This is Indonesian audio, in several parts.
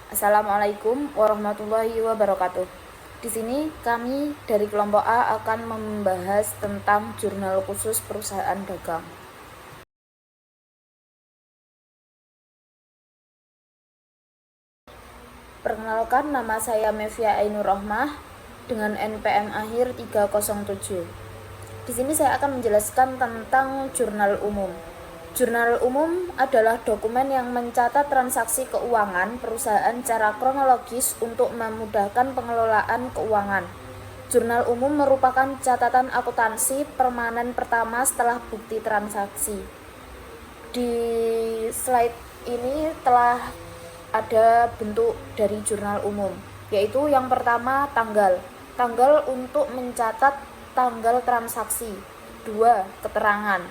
Assalamualaikum warahmatullahi wabarakatuh. Di sini kami dari kelompok A akan membahas tentang jurnal khusus perusahaan dagang. Perkenalkan, nama saya Mevia Ainur Rohmah dengan NPM akhir 307. Di sini saya akan menjelaskan tentang jurnal umum. Jurnal umum adalah dokumen yang mencatat transaksi keuangan perusahaan secara kronologis untuk memudahkan pengelolaan keuangan. Jurnal umum merupakan catatan akuntansi permanen pertama setelah bukti transaksi. Di slide ini telah ada bentuk dari jurnal umum, yaitu yang pertama tanggal untuk mencatat tanggal transaksi, 2 keterangan,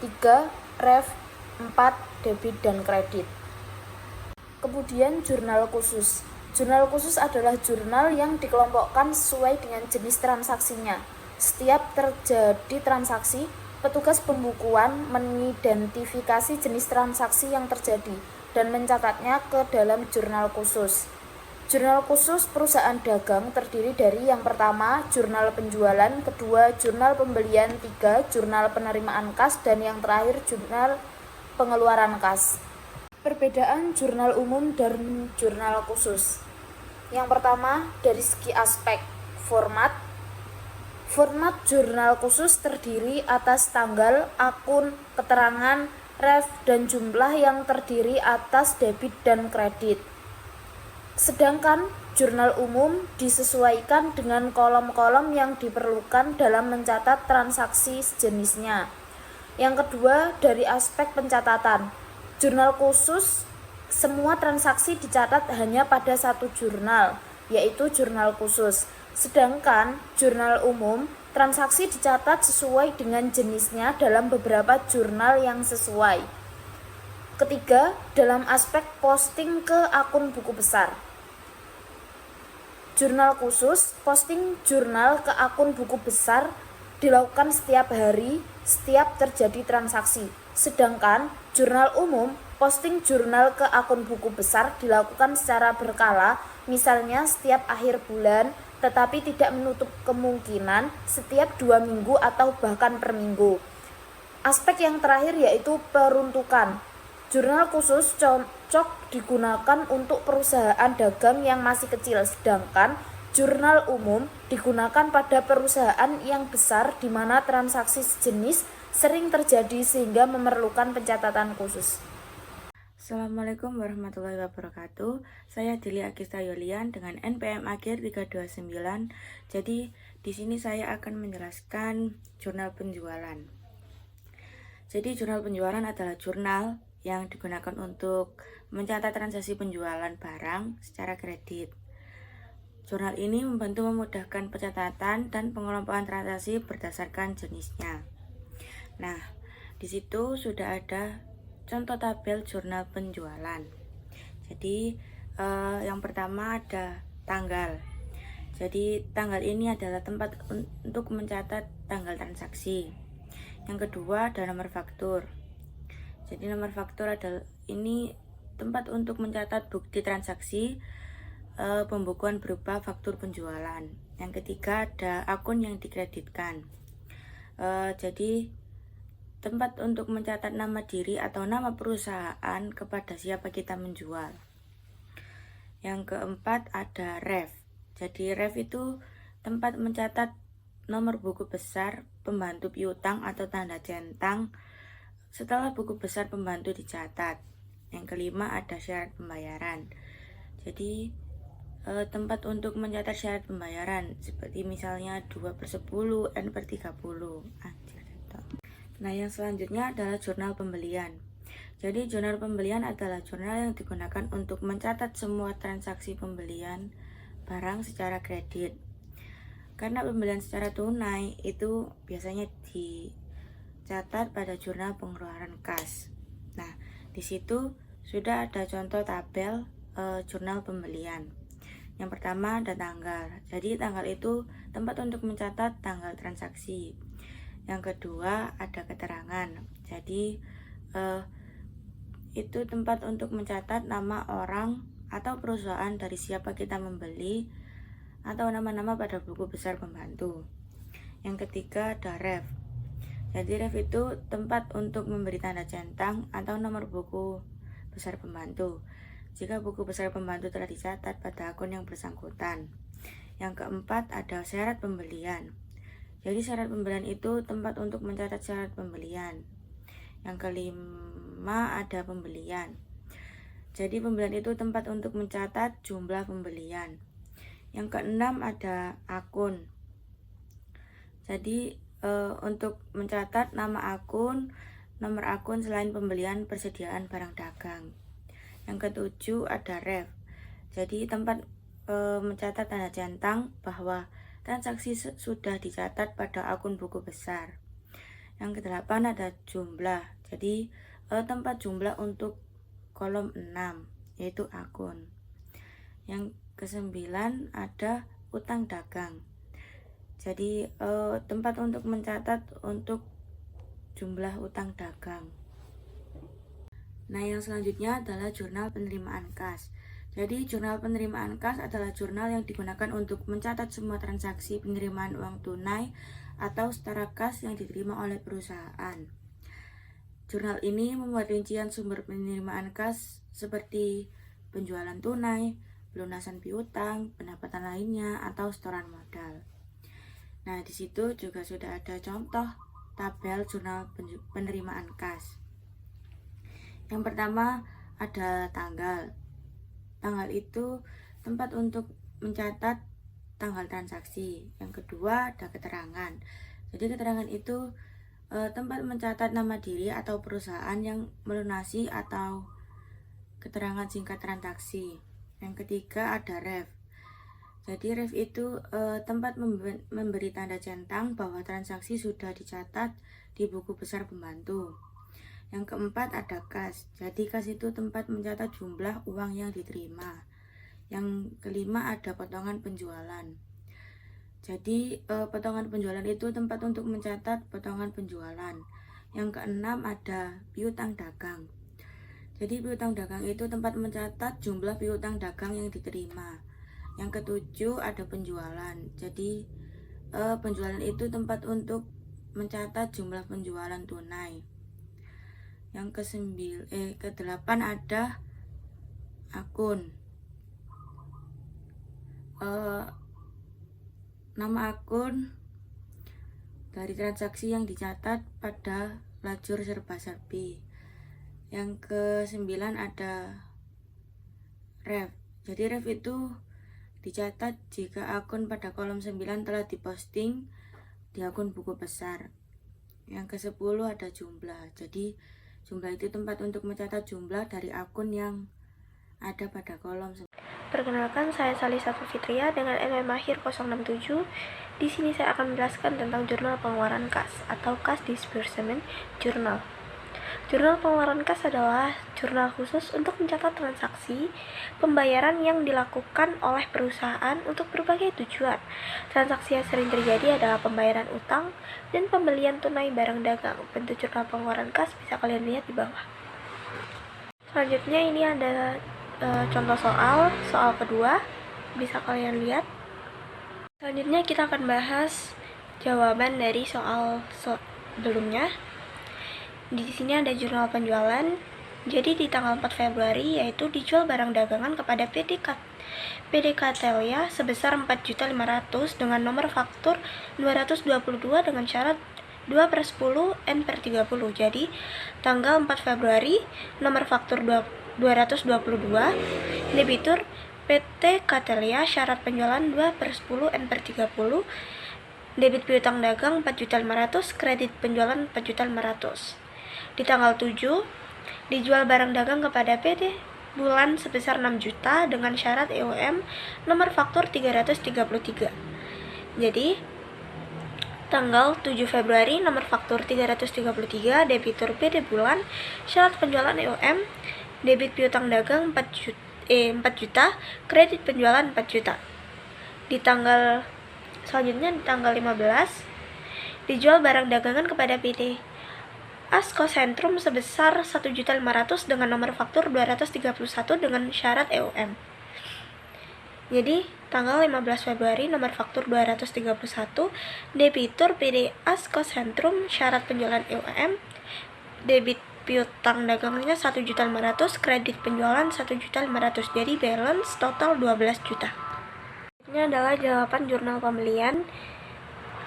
3 ref, 4 debit dan kredit. Kemudian jurnal khusus. Jurnal khusus adalah jurnal yang dikelompokkan sesuai dengan jenis transaksinya. Setiap terjadi transaksi, petugas pembukuan mengidentifikasi jenis transaksi yang terjadi dan mencatatnya ke dalam jurnal khusus. Jurnal khusus perusahaan dagang terdiri dari yang pertama, jurnal penjualan, kedua, jurnal pembelian, tiga, jurnal penerimaan kas, dan yang terakhir, jurnal pengeluaran kas. Perbedaan jurnal umum dan jurnal khusus. Yang pertama, dari segi aspek format. Format jurnal khusus terdiri atas tanggal, akun, keterangan, ref, dan jumlah yang terdiri atas debit dan kredit. Sedangkan jurnal umum disesuaikan dengan kolom-kolom yang diperlukan dalam mencatat transaksi sejenisnya. Yang kedua, dari aspek pencatatan. Jurnal khusus, semua transaksi dicatat hanya pada satu jurnal, yaitu jurnal khusus. Sedangkan jurnal umum, transaksi dicatat sesuai dengan jenisnya dalam beberapa jurnal yang sesuai. Ketiga, dalam aspek posting ke akun buku besar. Jurnal khusus, posting jurnal ke akun buku besar dilakukan setiap hari, setiap terjadi transaksi. Sedangkan jurnal umum, posting jurnal ke akun buku besar dilakukan secara berkala, misalnya setiap akhir bulan, tetapi tidak menutup kemungkinan setiap 2 minggu atau bahkan per minggu. Aspek yang terakhir yaitu peruntukan. Jurnal khusus cocok digunakan untuk perusahaan dagang yang masih kecil, sedangkan jurnal umum digunakan pada perusahaan yang besar di mana transaksi sejenis sering terjadi sehingga memerlukan pencatatan khusus. Assalamualaikum warahmatullahi wabarakatuh. Saya Dili Agista Yolian dengan NPM akhir 329. Jadi di sini saya akan menjelaskan jurnal penjualan. Jadi jurnal penjualan adalah jurnal yang digunakan untuk mencatat transaksi penjualan barang secara kredit. Jurnal ini membantu memudahkan pencatatan dan pengelompokan transaksi berdasarkan jenisnya. Nah, di situ sudah ada contoh tabel jurnal penjualan. Jadi yang pertama ada tanggal. Jadi tanggal ini adalah tempat untuk mencatat tanggal transaksi. Yang kedua ada nomor faktur. Jadi nomor faktur adalah ini tempat untuk mencatat bukti transaksi pembukuan berupa faktur penjualan. Yang ketiga ada akun yang dikreditkan. Jadi tempat untuk mencatat nama diri atau nama perusahaan kepada siapa kita menjual. Yang keempat ada ref. Jadi ref itu tempat mencatat nomor buku besar pembantu piutang atau tanda centang setelah buku besar pembantu dicatat. Yang kelima ada syarat pembayaran. Jadi tempat untuk mencatat syarat pembayaran seperti misalnya 2/10, N/30. Nah, yang selanjutnya adalah jurnal pembelian. Jadi jurnal pembelian adalah jurnal yang digunakan untuk mencatat semua transaksi pembelian barang secara kredit. Karena pembelian secara tunai itu biasanya dicatat pada jurnal pengeluaran kas. Nah, di situ sudah ada contoh tabel jurnal pembelian. Yang pertama ada tanggal. Jadi tanggal itu tempat untuk mencatat tanggal transaksi. Yang kedua ada keterangan. Jadi itu tempat untuk mencatat nama orang atau perusahaan dari siapa kita membeli, atau nama-nama pada buku besar pembantu. Yang ketiga ada ref. Jadi ref itu tempat untuk memberi tanda centang atau nomor buku besar pembantu jika buku besar pembantu telah dicatat pada akun yang bersangkutan. Yang keempat ada syarat pembelian. Jadi syarat pembelian itu tempat untuk mencatat syarat pembelian. Yang kelima ada pembelian. Jadi pembelian itu tempat untuk mencatat jumlah pembelian. Yang keenam ada akun. Jadi untuk mencatat nama akun, nomor akun selain pembelian persediaan barang dagang. Yang ketujuh ada ref. Jadi tempat mencatat tanda centang bahwa transaksi sudah dicatat pada akun buku besar. Yang kedelapan ada jumlah. Jadi tempat jumlah untuk kolom 6 yaitu akun. Yang kesembilan ada utang dagang. Jadi tempat untuk mencatat untuk jumlah utang dagang. Nah, yang selanjutnya adalah jurnal penerimaan kas. Jadi jurnal penerimaan kas adalah jurnal yang digunakan untuk mencatat semua transaksi penerimaan uang tunai atau setara kas yang diterima oleh perusahaan. Jurnal ini memuat rincian sumber penerimaan kas seperti penjualan tunai, pelunasan piutang, pendapatan lainnya, atau setoran modal. Nah, di situ juga sudah ada contoh tabel jurnal penerimaan kas. Yang pertama ada tanggal. Tanggal itu tempat untuk mencatat tanggal transaksi. Yang kedua ada keterangan. Jadi keterangan itu tempat mencatat nama diri atau perusahaan yang melunasi atau keterangan singkat transaksi. Yang ketiga ada ref. Jadi ref itu tempat memberi tanda centang bahwa transaksi sudah dicatat di buku besar pembantu. Yang keempat ada kas. Jadi kas itu tempat mencatat jumlah uang yang diterima. Yang kelima ada potongan penjualan. Jadi potongan penjualan itu tempat untuk mencatat potongan penjualan. Yang keenam ada piutang dagang. Jadi piutang dagang itu tempat mencatat jumlah piutang dagang yang diterima. Yang ketujuh ada penjualan. Jadi penjualan itu tempat untuk mencatat jumlah penjualan tunai. Yang kedelapan ada akun. Nama akun dari transaksi yang dicatat pada lajur serba-serbi. Yang kesembilan ada ref. Jadi ref itu dicatat jika akun pada kolom 9 telah diposting di akun buku besar. Yang ke-10 ada jumlah. Jadi jumlah itu tempat untuk mencatat jumlah dari akun yang ada pada kolom. Perkenalkan, saya Salisatu Fitria dengan NPM Mahir 067. Di sini saya akan menjelaskan tentang jurnal pengeluaran kas atau Cash Disbursement Journal. Jurnal pengeluaran kas adalah jurnal khusus untuk mencatat transaksi pembayaran yang dilakukan oleh perusahaan untuk berbagai tujuan. Transaksi yang sering terjadi adalah pembayaran utang dan pembelian tunai barang dagang. Bentuk jurnal pengeluaran kas bisa kalian lihat di bawah. Selanjutnya ini ada contoh soal kedua, bisa kalian lihat. Selanjutnya kita akan bahas jawaban dari soal sebelumnya. Di sini ada jurnal penjualan. Jadi di tanggal 4 Februari yaitu dijual barang dagangan kepada PT Catelia sebesar 4.500.000 dengan nomor faktur 222 dengan syarat 2/10 N/30. Jadi tanggal 4 Februari nomor faktur 222, debitur PT Catelia, syarat penjualan 2/10 N/30, debit piutang dagang 4.500.000, kredit penjualan 4.500.000. Di tanggal 7 dijual barang dagang kepada PT Bulan sebesar 6 juta dengan syarat EOM nomor faktur 333. Jadi tanggal 7 Februari nomor faktur 333, debitur PT Bulan, syarat penjualan EOM, debit piutang dagang 4 juta, kredit penjualan 4 juta. Di tanggal selanjutnya di tanggal 15 dijual barang dagangan kepada PT Askosentrum sebesar 1.500.000 dengan nomor faktur 231 dengan syarat EUM. Jadi, tanggal 15 Februari nomor faktur 231, debitur PD Askosentrum syarat penjualan EUM, debit piutang dagangnya 1.500.000, kredit penjualan 1.500.000. Jadi balance total 12 juta. Ini adalah jawaban jurnal pembelian.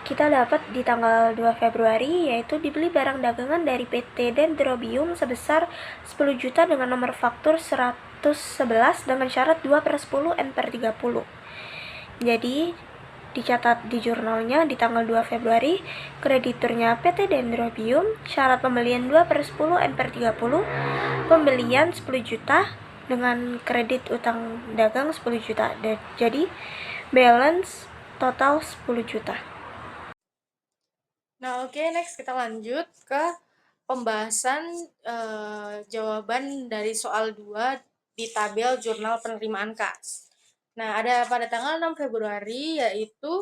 Kita dapat di tanggal 2 Februari, yaitu dibeli barang dagangan dari PT Dendrobium sebesar 10 juta dengan nomor faktur 111 dengan syarat 2/10 N/30. Jadi, dicatat di jurnalnya di tanggal 2 Februari, krediturnya PT Dendrobium, syarat pembelian 2/10 N/30, pembelian 10 juta dengan kredit utang dagang 10 juta. Jadi, balance total 10 juta. Nah, oke, next kita lanjut ke pembahasan jawaban dari soal 2 di tabel jurnal penerimaan kas. Nah, ada pada tanggal 6 Februari yaitu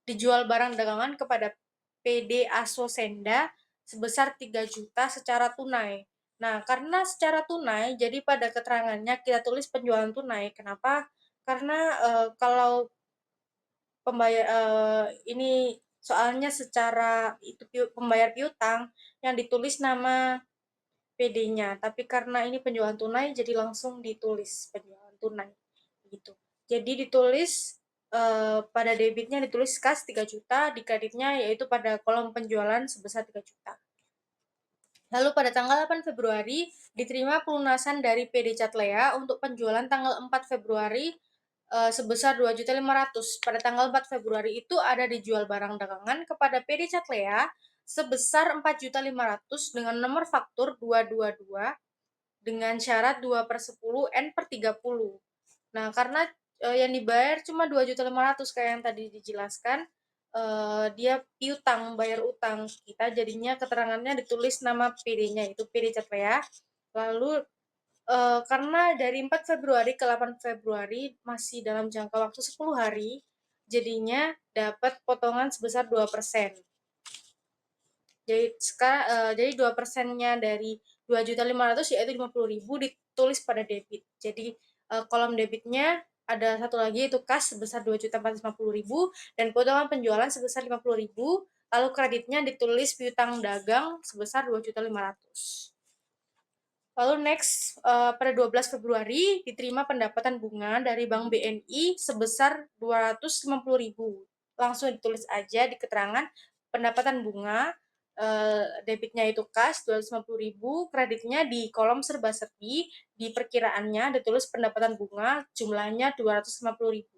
dijual barang dagangan kepada PD Asosenda sebesar 3 juta secara tunai. Nah, karena secara tunai, jadi pada keterangannya kita tulis penjualan tunai. Kenapa? Karena kalau pembayar ini soalnya secara itu pembayar piutang yang ditulis nama PD-nya, tapi karena ini penjualan tunai jadi langsung ditulis penjualan tunai gitu. Jadi ditulis pada debitnya ditulis kas 3 juta, di kreditnya yaitu pada kolom penjualan sebesar 3 juta. Lalu pada tanggal 8 Februari diterima pelunasan dari PD Catlea untuk penjualan tanggal 4 Februari sebesar 2.500.000. Pada tanggal 4 Februari itu ada dijual barang dagangan kepada PD Catlea sebesar 4.500.000 dengan nomor faktur 222 dengan syarat 2/10 N/30. Nah, karena yang dibayar cuma 2.500.000 kayak yang tadi dijelaskan, dia piutang, bayar utang. Kita jadinya keterangannya ditulis nama PD-nya itu PD Catlea. Lalu karena dari 4 Februari ke 8 Februari masih dalam jangka waktu 10 hari, jadinya dapat potongan sebesar 2%. Jadi 2%-nya dari 2.500.000 yaitu 50.000 ditulis pada debit. Jadi kolom debitnya ada satu lagi yaitu kas sebesar 2.450.000 dan potongan penjualan sebesar 50.000. Lalu kreditnya ditulis piutang dagang sebesar 2.500.000. Lalu next, pada 12 Februari diterima pendapatan bunga dari Bank BNI sebesar 250.000. Langsung ditulis aja di keterangan pendapatan bunga, debitnya itu kas 250.000, kreditnya di kolom serba-serbi, di perkiraannya ditulis pendapatan bunga jumlahnya 250.000.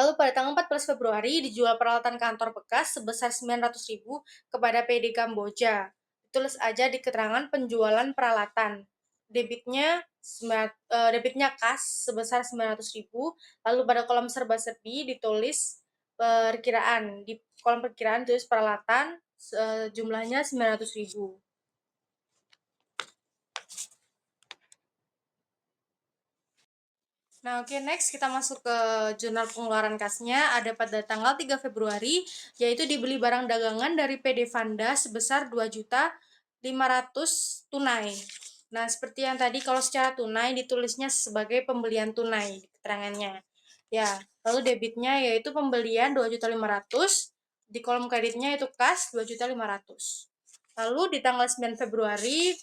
Lalu pada tanggal 14 Februari dijual peralatan kantor bekas sebesar 900.000 kepada PD Kamboja. Tulis aja di keterangan penjualan peralatan. Debitnya kas sebesar 900.000, lalu pada kolom serba-serbi ditulis perkiraan. Di kolom perkiraan tulis peralatan jumlahnya 900.000. Nah, oke, next kita masuk ke jurnal pengeluaran kasnya. Ada pada tanggal 3 Februari, yaitu dibeli barang dagangan dari PD Vanda sebesar 2.500.000 tunai. Nah, seperti yang tadi, kalau secara tunai ditulisnya sebagai pembelian tunai di keterangannya. Ya, lalu debitnya yaitu pembelian 2.500.000, di kolom kreditnya itu kas 2.500.000. Lalu di tanggal 9 Februari,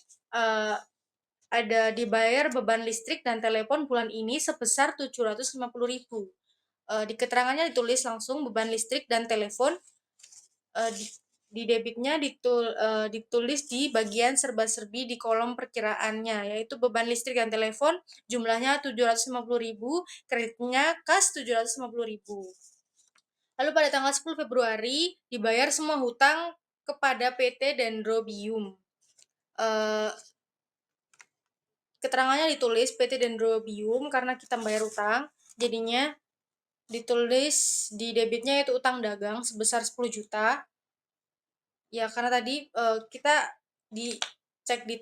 ada dibayar beban listrik dan telepon bulan ini sebesar 750.000. Di keterangannya ditulis langsung beban listrik dan telepon, di debitnya ditulis di bagian serba-serbi di kolom perkiraannya, yaitu beban listrik dan telepon jumlahnya 750.000, kreditnya kas 750.000. Lalu pada tanggal 10 Februari dibayar semua hutang kepada PT Dendrobium. Keterangannya ditulis PT Dendrobium karena kita bayar utang, jadinya ditulis di debitnya itu utang dagang sebesar 10 juta. Ya, karena tadi kita di cek di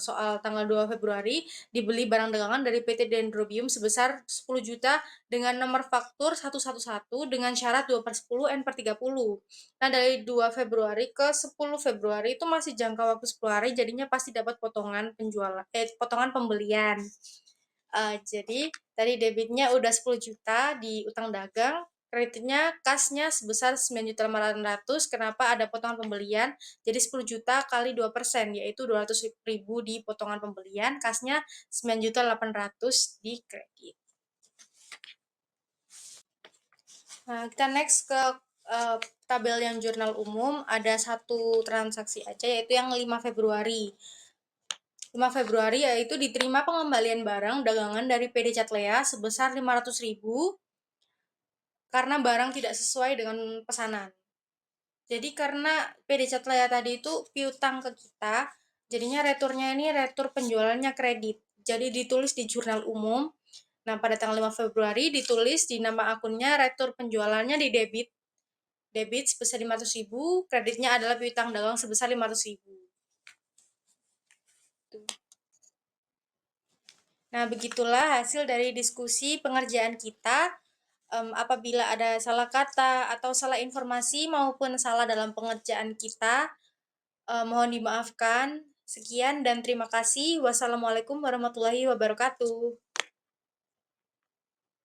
soal tanggal 2 Februari, dibeli barang dagangan dari PT Dendrobium sebesar 10 juta dengan nomor faktur 111 dengan syarat 2/10 N/30. Nah, dari 2 Februari ke 10 Februari itu masih jangka waktu 10 hari, jadinya pasti dapat potongan pembelian. Jadi tadi debitnya udah 10 juta di utang dagang, kreditnya kasnya sebesar 9.800.000. Kenapa ada potongan pembelian? Jadi 10 juta kali 2%, yaitu 200.000 di potongan pembelian, kasnya 9.800.000 di kredit. Nah, kita next ke tabel yang jurnal umum, ada satu transaksi aja, yaitu yang 5 Februari. 5 Februari yaitu diterima pengembalian barang dagangan dari PD Catlea sebesar 500.000 karena barang tidak sesuai dengan pesanan. Jadi karena PD Catlea tadi itu piutang ke kita, jadinya returnya ini retur penjualannya kredit. Jadi ditulis di jurnal umum. Nah, pada tanggal 5 Februari ditulis di nama akunnya retur penjualannya di debit. Debit sebesar 500.000, kreditnya adalah piutang dagang sebesar 500.000. Nah, begitulah hasil dari diskusi pengerjaan kita. Apabila ada salah kata atau salah informasi maupun salah dalam pengerjaan kita, mohon dimaafkan. Sekian dan terima kasih. Wassalamualaikum warahmatullahi wabarakatuh.